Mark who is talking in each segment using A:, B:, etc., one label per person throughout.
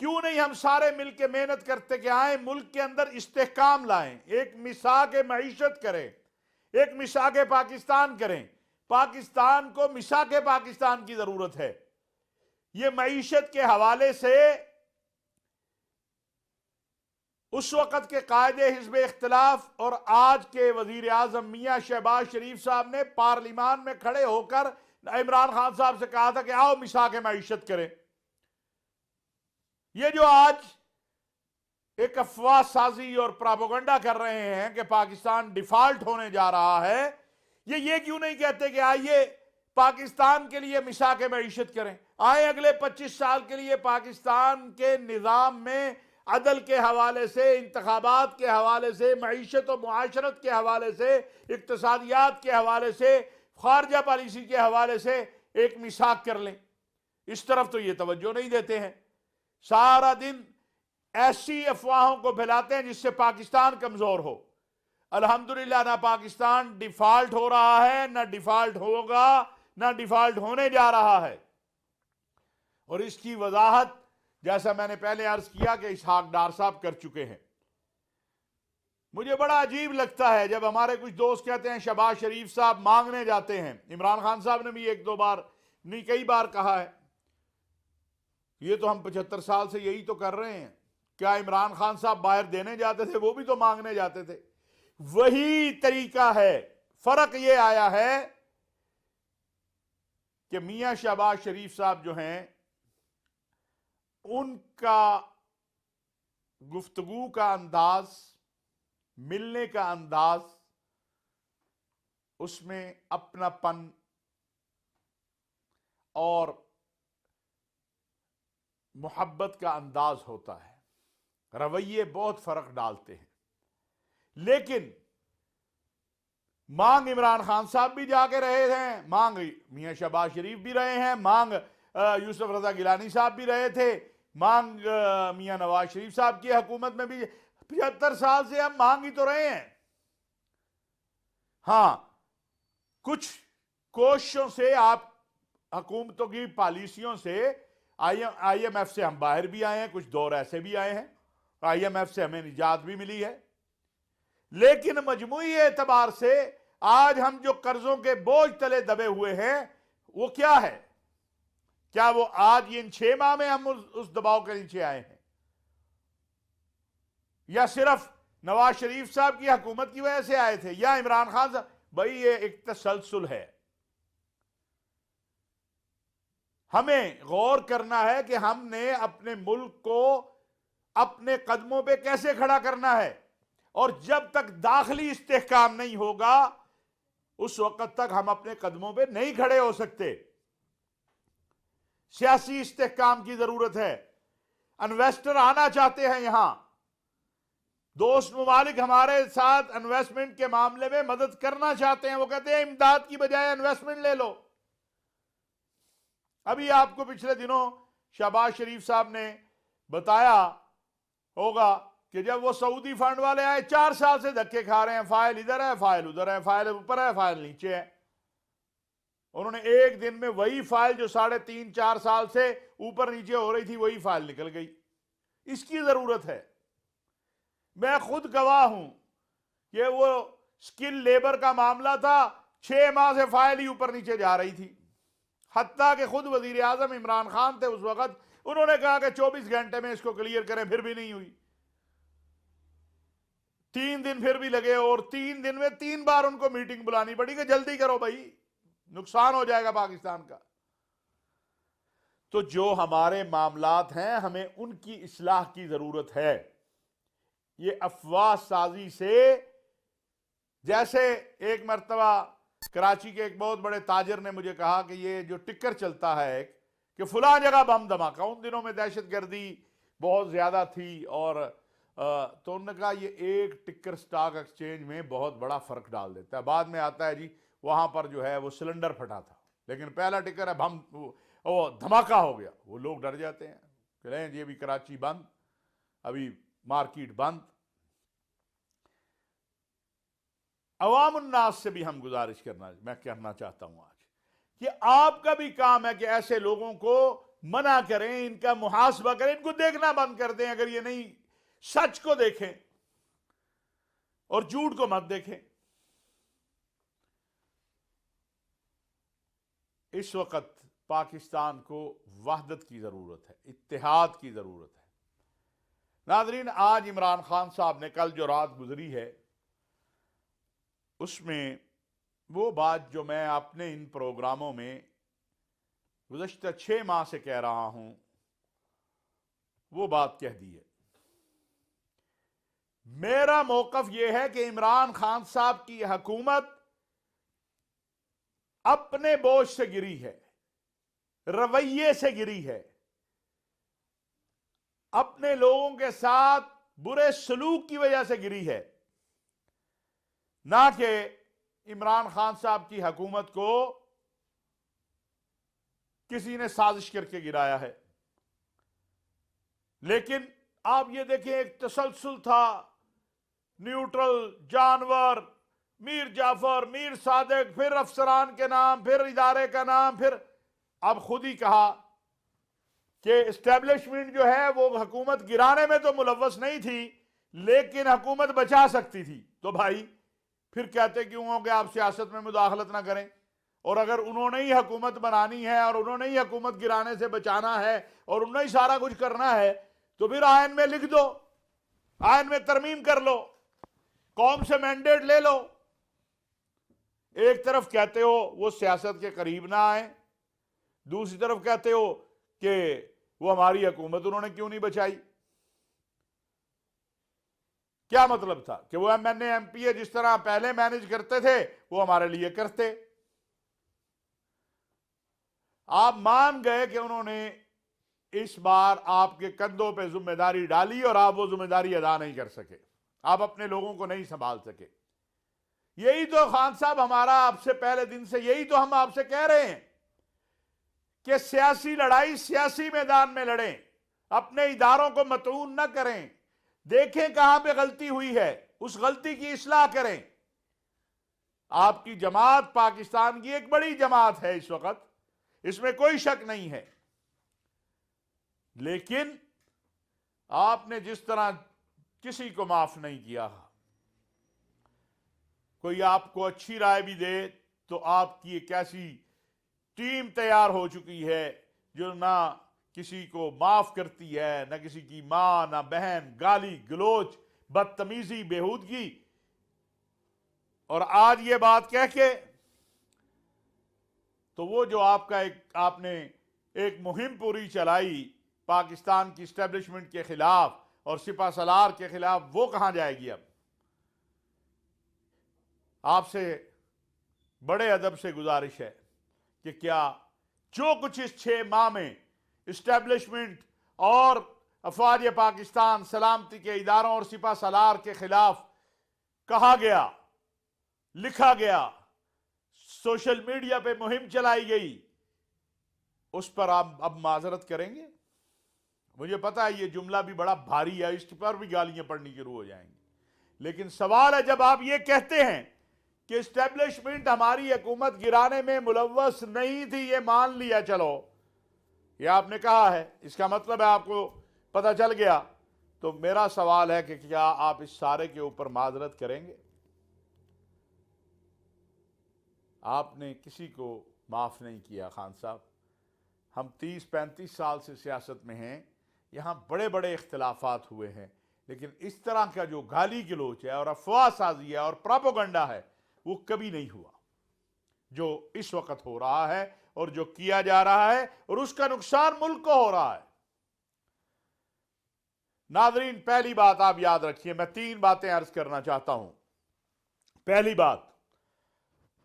A: کیوں نہیں ہم سارے مل کے محنت کرتے کہ آئیں ملک کے اندر استحکام لائیں، ایک مساق معیشت کریں، ایک مساق پاکستان کریں. پاکستان کو مساق پاکستان کی ضرورت ہے. یہ معیشت کے حوالے سے اس وقت کے قائد حزب اختلاف اور آج کے وزیر اعظم میاں شہباز شریف صاحب نے پارلیمان میں کھڑے ہو کر عمران خان صاحب سے کہا تھا کہ آؤ مساق معیشت کریں. یہ جو آج ایک افواہ سازی اور پراپیگنڈا کر رہے ہیں کہ پاکستان ڈیفالٹ ہونے جا رہا ہے، یہ کیوں نہیں کہتے کہ آئیے پاکستان کے لیے مساق معیشت کریں، آئیں اگلے 25 سال کے لیے پاکستان کے نظام میں عدل کے حوالے سے، انتخابات کے حوالے سے، معیشت و معاشرت کے حوالے سے، اقتصادیات کے حوالے سے، خارجہ پالیسی کے حوالے سے ایک مساق کر لیں. اس طرف تو یہ توجہ نہیں دیتے ہیں، سارا دن ایسی افواہوں کو پھیلاتے ہیں جس سے پاکستان کمزور ہو. الحمدللہ نہ پاکستان ڈیفالٹ ہو رہا ہے، نہ ڈیفالٹ ہوگا، نہ ڈیفالٹ ہونے جا رہا ہے. اور اس کی وضاحت جیسا میں نے پہلے عرض کیا کہ اسحاق ڈار صاحب کر چکے ہیں. مجھے بڑا عجیب لگتا ہے جب ہمارے کچھ دوست کہتے ہیں شہباز شریف صاحب مانگنے جاتے ہیں. عمران خان صاحب نے بھی ایک دو بار نہیں کئی بار کہا ہے، یہ تو ہم 75 سال سے یہی تو کر رہے ہیں. کیا عمران خان صاحب باہر دینے جاتے تھے؟ وہ بھی تو مانگنے جاتے تھے. وہی طریقہ ہے. فرق یہ آیا ہے کہ میاں شہباز شریف صاحب جو ہیں ان کا گفتگو کا انداز، ملنے کا انداز، اس میں اپنا پن اور محبت کا انداز ہوتا ہے. رویے بہت فرق ڈالتے ہیں. لیکن مانگ عمران خان صاحب بھی جا کے رہے ہیں، مانگ میاں شہباز شریف بھی رہے ہیں، مانگ یوسف رضا گیلانی صاحب بھی رہے تھے، مانگ میاں نواز شریف صاحب کی حکومت میں بھی 75 سال سے ہم مانگ ہی تو رہے ہیں. ہاں کچھ کوششوں سے، آپ حکومتوں کی پالیسیوں سے، آئی ایم ایف سے ہم باہر بھی آئے ہیں، کچھ دور ایسے بھی آئے ہیں، آئی ایم ایف سے ہمیں نجات بھی ملی ہے. لیکن مجموعی اعتبار سے آج ہم جو قرضوں کے بوجھ تلے دبے ہوئے ہیں وہ کیا ہے؟ کیا وہ آج ان 6 ماہ میں ہم اس دباؤ کے نیچے آئے ہیں، یا صرف نواز شریف صاحب کی حکومت کی وجہ سے آئے تھے، یا عمران خان صاحب؟ بھائی یہ ایک تسلسل ہے. ہمیں غور کرنا ہے کہ ہم نے اپنے ملک کو اپنے قدموں پہ کیسے کھڑا کرنا ہے، اور جب تک داخلی استحکام نہیں ہوگا اس وقت تک ہم اپنے قدموں پہ نہیں کھڑے ہو سکتے. سیاسی استحکام کی ضرورت ہے. انویسٹر آنا چاہتے ہیں یہاں، دوست ممالک ہمارے ساتھ انویسٹمنٹ کے معاملے میں مدد کرنا چاہتے ہیں. وہ کہتے ہیں امداد کی بجائے انویسٹمنٹ لے لو. ابھی آپ کو پچھلے دنوں شہباز شریف صاحب نے بتایا ہوگا کہ جب وہ سعودی فنڈ والے آئے 4 سال سے دھکے کھا رہے ہیں، فائل ادھر ہے، فائل ادھر ہے، فائل اوپر ہے، فائل نیچے ہے. انہوں نے ایک دن میں وہی فائل جو 3.5-4 سال سے اوپر نیچے ہو رہی تھی وہی فائل نکل گئی. اس کی ضرورت ہے. میں خود گواہ ہوں کہ وہ سکل لیبر کا معاملہ تھا، 6 ماہ سے فائل ہی اوپر نیچے جا رہی تھی. حتیٰ کہ خود وزیر اعظم عمران خان تھے اس وقت، انہوں نے کہا کہ 24 گھنٹے میں اس کو کلیئر کریں، پھر بھی نہیں ہوئی. 3 دن پھر بھی لگے، اور 3 دن میں 3 بار ان کو میٹنگ بلانی پڑی کہ جلدی کرو بھائی، نقصان ہو جائے گا پاکستان کا. تو جو ہمارے معاملات ہیں ہمیں ان کی اصلاح کی ضرورت ہے. یہ افواہ سازی سے، جیسے ایک مرتبہ کراچی کے ایک بہت بڑے تاجر نے مجھے کہا کہ یہ جو ٹکر چلتا ہے کہ فلاں جگہ بم دھماکہ، ان دنوں میں دہشت گردی بہت زیادہ تھی، اور تو انہوں نے کہا یہ ایک ٹکر سٹاک ایکسچینج میں بہت بڑا فرق ڈال دیتا ہے. بعد میں آتا ہے جی وہاں پر جو ہے وہ سلنڈر پھٹا تھا، لیکن پہلا ٹکر ہے بم، وہ دھماکہ ہو گیا. وہ لوگ ڈر جاتے ہیں کہ رہیں جی ابھی کراچی بند، ابھی مارکیٹ بند. عوام الناس سے بھی ہم گزارش میں کرنا چاہتا ہوں آج کہ آپ کا بھی کام ہے کہ ایسے لوگوں کو منع کریں، ان کا محاسبہ کریں، ان کو دیکھنا بند کر دیں اگر یہ نہیں سچ کو دیکھیں اور جھوٹ کو مت دیکھیں۔ اس وقت پاکستان کو وحدت کی ضرورت ہے، اتحاد کی ضرورت ہے۔ ناظرین، آج عمران خان صاحب نے کل جو رات گزری ہے اس میں وہ بات جو میں اپنے ان پروگراموں میں گزشتہ 6 ماہ سے کہہ رہا ہوں وہ بات کہہ دی ہے۔ میرا موقف یہ ہے کہ عمران خان صاحب کی حکومت اپنے بوجھ سے گری ہے، رویے سے گری ہے، اپنے لوگوں کے ساتھ برے سلوک کی وجہ سے گری ہے، نہ کہ عمران خان صاحب کی حکومت کو کسی نے سازش کر کے گرایا ہے۔ لیکن آپ یہ دیکھیں، ایک تسلسل تھا، نیوٹرل، جانور، میر جعفر، میر صادق، پھر افسران کے نام، پھر ادارے کا نام، پھر اب خود ہی کہا کہ اسٹیبلشمنٹ جو ہے وہ حکومت گرانے میں تو ملوث نہیں تھی لیکن حکومت بچا سکتی تھی۔ تو بھائی پھر کہتے کیوں ہو کہ آپ سیاست میں مداخلت نہ کریں؟ اور اگر انہوں نے ہی حکومت بنانی ہے اور انہوں نے ہی حکومت گرانے سے بچانا ہے اور انہوں نے ہی سارا کچھ کرنا ہے تو پھر آئین میں لکھ دو، آئین میں ترمیم کر لو، قوم سے مینڈیٹ لے لو۔ ایک طرف کہتے ہو وہ سیاست کے قریب نہ آئیں، دوسری طرف کہتے ہو کہ وہ ہماری حکومت انہوں نے کیوں نہیں بچائی۔ کیا مطلب تھا کہ وہ ایم پی اے جس طرح پہلے مینج کرتے تھے وہ ہمارے لیے کرتے؟ آپ مان گئے کہ انہوں نے اس بار آپ کے کندھوں پہ ذمہ داری ڈالی اور آپ وہ ذمہ داری ادا نہیں کر سکے، آپ اپنے لوگوں کو نہیں سنبھال سکے۔ یہی تو خان صاحب ہمارا آپ سے پہلے دن سے یہی تو ہم آپ سے کہہ رہے ہیں کہ سیاسی لڑائی سیاسی میدان میں لڑیں، اپنے اداروں کو مطعون نہ کریں، دیکھیں کہاں پہ غلطی ہوئی ہے، اس غلطی کی اصلاح کریں۔ آپ کی جماعت پاکستان کی ایک بڑی جماعت ہے اس وقت، اس میں کوئی شک نہیں ہے، لیکن آپ نے جس طرح کسی کو معاف نہیں کیا، کوئی آپ کو اچھی رائے بھی دے تو آپ کی ایک ایسی ٹیم تیار ہو چکی ہے جو نہ کسی کو معاف کرتی ہے، نہ کسی کی ماں، نہ بہن، گالی گلوچ، بدتمیزی، بےہودگی۔ اور آج یہ بات کہہ کے تو وہ جو آپ نے ایک مہم پوری چلائی پاکستان کی اسٹیبلشمنٹ کے خلاف اور سپہ سالار کے خلاف، وہ کہاں جائے گی؟ اب آپ سے بڑے ادب سے گزارش ہے کہ کیا جو کچھ اس 6 ماہ میں اسٹیبلشمنٹ اور افواج پاکستان، سلامتی کے اداروں اور سپہ سالار کے خلاف کہا گیا، لکھا گیا، سوشل میڈیا پہ مہم چلائی گئی، اس پر آپ اب معذرت کریں گے؟ مجھے پتا ہے یہ جملہ بھی بڑا بھاری ہے، اس پر بھی گالیاں پڑنی شروع ہو جائیں گی، لیکن سوال ہے جب آپ یہ کہتے ہیں کہ اسٹیبلشمنٹ ہماری حکومت گرانے میں ملوث نہیں تھی، یہ مان لیا، چلو یہ آپ نے کہا ہے، اس کا مطلب ہے آپ کو پتہ چل گیا، تو میرا سوال ہے کہ کیا آپ اس سارے کے اوپر معذرت کریں گے؟ آپ نے کسی کو معاف نہیں کیا خان صاحب۔ ہم 30-35 سال سے سیاست میں ہیں، یہاں بڑے بڑے اختلافات ہوئے ہیں، لیکن اس طرح کا جو گالی گلوچ ہے اور افواہ سازی ہے اور پراپوگنڈا ہے وہ کبھی نہیں ہوا جو اس وقت ہو رہا ہے اور جو کیا جا رہا ہے، اور اس کا نقصان ملک کو ہو رہا ہے۔ ناظرین، پہلی بات آپ یاد رکھیے، میں 3 باتیں عرض کرنا چاہتا ہوں۔ پہلی بات،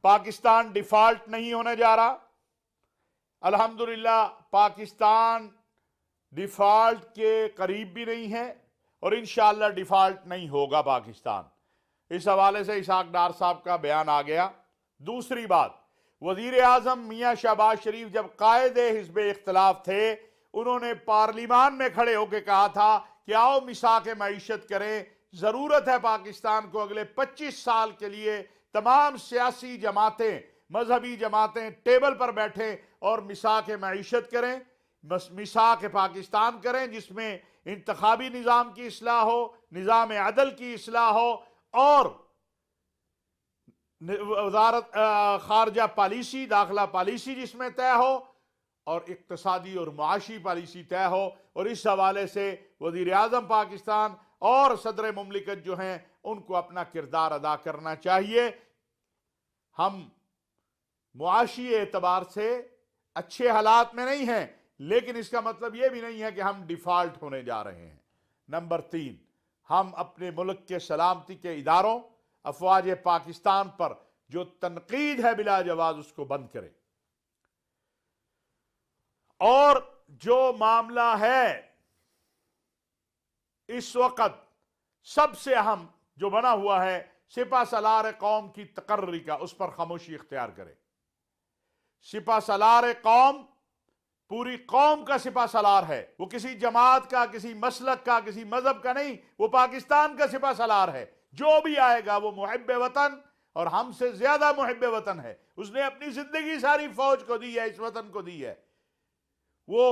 A: پاکستان ڈیفالٹ نہیں ہونے جا رہا، الحمدللہ پاکستان ڈیفالٹ کے قریب بھی نہیں ہے اور انشاءاللہ ڈیفالٹ نہیں ہوگا پاکستان۔ اس حوالے سے اسحاق ڈار صاحب کا بیان آ گیا۔ دوسری بات، وزیر اعظم میاں شہباز شریف جب قائد حزب اختلاف تھے، انہوں نے پارلیمان میں کھڑے ہو کے کہا تھا کہ آؤ مساق معیشت کریں، ضرورت ہے پاکستان کو اگلے 25 سال کے لیے تمام سیاسی جماعتیں، مذہبی جماعتیں ٹیبل پر بیٹھیں اور مساق معیشت کریں۔ میثاق پاکستان کریں جس میں انتخابی نظام کی اصلاح ہو، نظام عدل کی اصلاح ہو، اور وزارت خارجہ پالیسی، داخلہ پالیسی جس میں طے ہو، اور اقتصادی اور معاشی پالیسی طے ہو، اور اس حوالے سے وزیر اعظم پاکستان اور صدر مملکت جو ہیں ان کو اپنا کردار ادا کرنا چاہیے۔ ہم معاشی اعتبار سے اچھے حالات میں نہیں ہیں، لیکن اس کا مطلب یہ بھی نہیں ہے کہ ہم ڈیفالٹ ہونے جا رہے ہیں۔ نمبر 3، ہم اپنے ملک کے سلامتی کے اداروں، افواج پاکستان پر جو تنقید ہے بلا جواز اس کو بند کریں، اور جو معاملہ ہے اس وقت سب سے اہم جو بنا ہوا ہے سپہ سالار قوم کی تقرری کا، اس پر خاموشی اختیار کرے۔ سپہ سالار قوم پوری قوم کا سپہ سالار ہے، وہ کسی جماعت کا، کسی مسلک کا، کسی مذہب کا نہیں، وہ پاکستان کا سپہ سالار ہے۔ جو بھی آئے گا وہ محب وطن اور ہم سے زیادہ محب وطن ہے، اس نے اپنی زندگی ساری فوج کو دی ہے، اس وطن کو دی ہے۔ وہ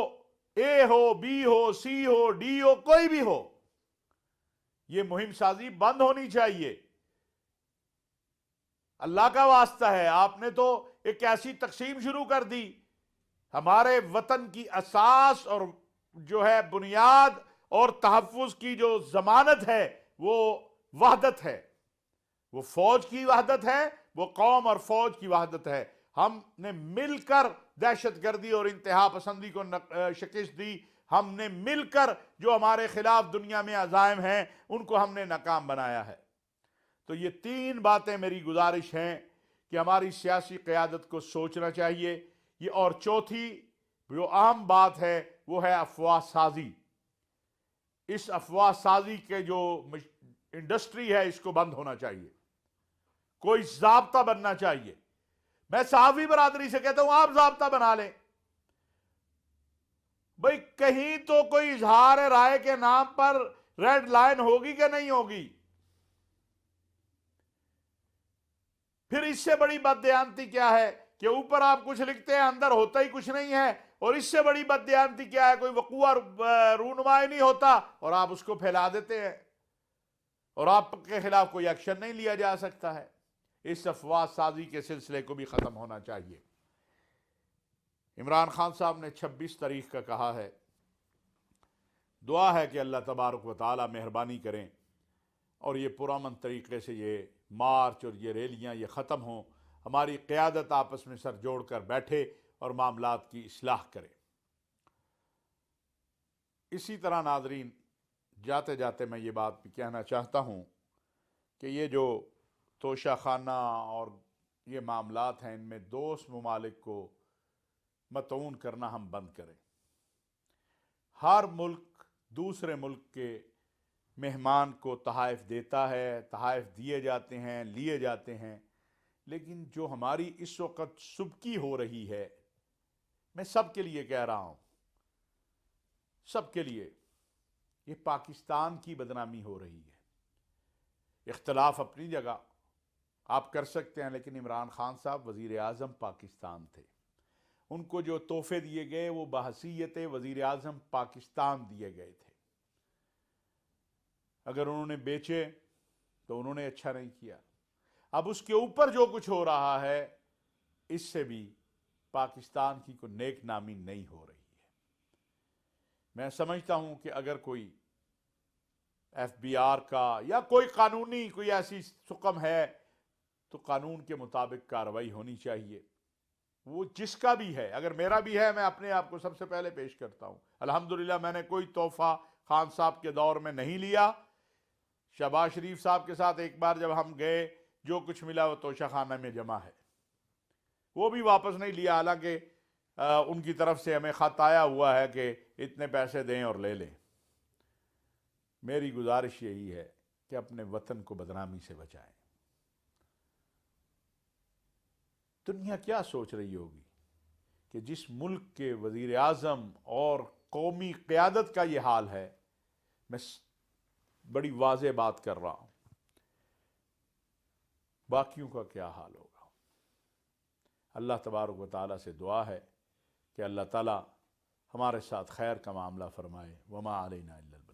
A: اے ہو، be who, C who, D ہو، کوئی بھی ہو، یہ مہم سازی بند ہونی چاہیے۔ اللہ کا واسطہ ہے، آپ نے تو ایک ایسی تقسیم شروع کر دی۔ ہمارے وطن کی اساس اور جو ہے بنیاد اور تحفظ کی جو ضمانت ہے وہ وحدت ہے، وہ فوج کی وحدت ہے، وہ قوم اور فوج کی وحدت ہے۔ ہم نے مل کر دہشت گردی اور انتہا پسندی کو شکست دی، ہم نے مل کر جو ہمارے خلاف دنیا میں عزائم ہیں ان کو ہم نے ناکام بنایا ہے۔ تو یہ 3 باتیں میری گزارش ہیں کہ ہماری سیاسی قیادت کو سوچنا چاہیے۔ یہ اور چوتھی جو اہم بات ہے وہ ہے افواہ سازی۔ اس افواہ سازی کے جو انڈسٹری ہے اس کو بند ہونا چاہیے، کوئی ضابطہ بننا چاہیے۔ میں صحافی برادری سے کہتا ہوں آپ ضابطہ بنا لیں بھئی، کہیں تو کوئی اظہار رائے کے نام پر ریڈ لائن ہوگی کہ نہیں ہوگی؟ پھر اس سے بڑی بددیانتی کیا ہے کہ اوپر آپ کچھ لکھتے ہیں اندر ہوتا ہی کچھ نہیں ہے، اور اس سے بڑی بددیانتی کیا ہے، کوئی وقوع رونمائی نہیں ہوتا اور آپ اس کو پھیلا دیتے ہیں اور آپ کے خلاف کوئی ایکشن نہیں لیا جا سکتا ہے۔ اس افواہ سازی کے سلسلے کو بھی ختم ہونا چاہیے۔ عمران خان صاحب نے 26 تاریخ کا کہا ہے، دعا ہے کہ اللہ تبارک و تعالی مہربانی کریں اور یہ پرامن طریقے سے یہ مارچ اور یہ ریلیاں یہ ختم ہوں، ہماری قیادت آپس میں سر جوڑ کر بیٹھے اور معاملات کی اصلاح کرے۔ اسی طرح ناظرین، جاتے جاتے میں یہ بات بھی کہنا چاہتا ہوں کہ یہ جو توشہ خانہ اور یہ معاملات ہیں ان میں دوست ممالک کو مطعون کرنا ہم بند کریں۔ ہر ملک دوسرے ملک کے مہمان کو تحائف دیتا ہے، تحائف دیے جاتے ہیں، لیے جاتے ہیں، لیکن جو ہماری اس وقت سبکی ہو رہی ہے، میں سب کے لیے کہہ رہا ہوں، سب کے لیے، یہ پاکستان کی بدنامی ہو رہی ہے۔ اختلاف اپنی جگہ آپ کر سکتے ہیں، لیکن عمران خان صاحب وزیر اعظم پاکستان تھے، ان کو جو تحفے دیے گئے وہ بحیثیت وزیر اعظم پاکستان دیے گئے تھے۔ اگر انہوں نے بیچے تو انہوں نے اچھا نہیں کیا۔ اب اس کے اوپر جو کچھ ہو رہا ہے اس سے بھی پاکستان کی کوئی نیک نامی نہیں ہو رہی ہے۔ میں سمجھتا ہوں کہ اگر کوئی ایف بی آر کا یا کوئی قانونی کوئی ایسی حکم ہے تو قانون کے مطابق کارروائی ہونی چاہیے، وہ جس کا بھی ہے۔ اگر میرا بھی ہے میں اپنے آپ کو سب سے پہلے پیش کرتا ہوں، الحمدللہ میں نے کوئی تحفہ خان صاحب کے دور میں نہیں لیا۔ شہباز شریف صاحب کے ساتھ ایک بار جب ہم گئے، جو کچھ ملا وہ توشہ خانہ میں جمع ہے، وہ بھی واپس نہیں لیا، حالانکہ ان کی طرف سے ہمیں خط آیا ہوا ہے کہ اتنے پیسے دیں اور لے لیں۔ میری گزارش یہی ہے کہ اپنے وطن کو بدنامی سے بچائیں۔ دنیا کیا سوچ رہی ہوگی کہ جس ملک کے وزیر اعظم اور قومی قیادت کا یہ حال ہے، میں بڑی واضح بات کر رہا ہوں، باقیوں کا کیا حال ہوگا۔ اللہ تبارک و تعالیٰ سے دعا ہے کہ اللہ تعالیٰ ہمارے ساتھ خیر کا معاملہ فرمائے۔ وما علینا الا البلاغ۔